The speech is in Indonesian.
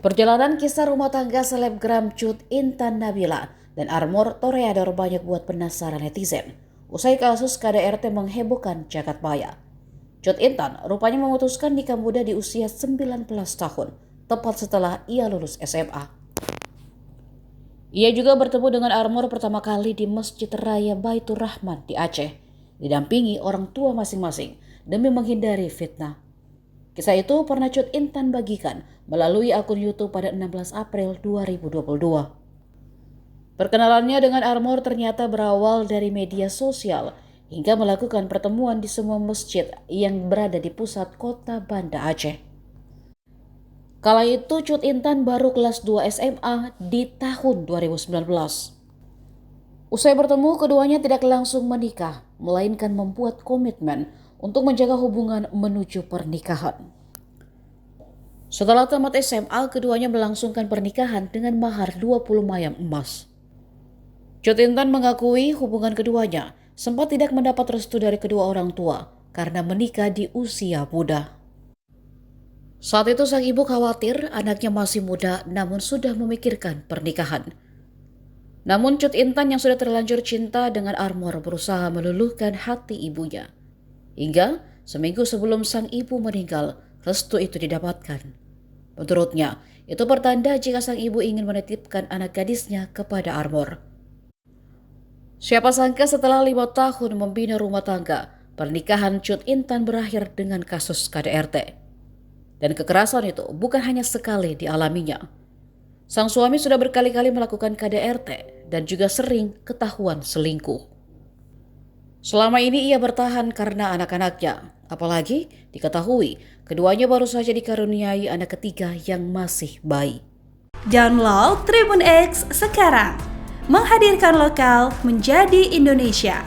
Perjalanan kisah rumah tangga selebgram Cut Intan Nabila dan Armor Toreador banyak buat penasaran netizen. Usai kasus KDRT menghebohkan jagat maya. Cut Intan rupanya memutuskan nikah muda di usia 19 tahun, tepat setelah ia lulus SMA. Ia juga bertemu dengan Armor pertama kali di Masjid Raya Baitur Rahman di Aceh, didampingi orang tua masing-masing demi menghindari fitnah. Kisah itu pernah Cut Intan bagikan melalui akun YouTube pada 16 April 2022. Perkenalannya dengan Armor ternyata berawal dari media sosial hingga melakukan pertemuan di semua masjid yang berada di pusat kota Banda Aceh. Kala itu Cut Intan baru kelas 2 SMA di tahun 2019. Usai bertemu, keduanya tidak langsung menikah, melainkan membuat komitmen untuk menjaga hubungan menuju pernikahan. Setelah tamat SMA, keduanya melangsungkan pernikahan dengan mahar 20 mayam emas. Cut Intan mengakui hubungan keduanya sempat tidak mendapat restu dari kedua orang tua karena menikah di usia muda. Saat itu sang ibu khawatir anaknya masih muda namun sudah memikirkan pernikahan. Namun Cut Intan yang sudah terlanjur cinta dengan Armor berusaha meluluhkan hati ibunya. Hingga seminggu sebelum sang ibu meninggal, restu itu didapatkan. Menurutnya, itu pertanda jika sang ibu ingin menitipkan anak gadisnya kepada Armor. Siapa sangka setelah 5 tahun membina rumah tangga, pernikahan Cut Intan berakhir dengan kasus KDRT. Dan kekerasan itu bukan hanya sekali dialaminya. Sang suami sudah berkali-kali melakukan KDRT dan juga sering ketahuan selingkuh. Selama ini ia bertahan karena anak-anaknya, apalagi diketahui keduanya baru saja dikaruniai anak ketiga yang masih bayi. Download Tribun X sekarang, menghadirkan lokal menjadi Indonesia.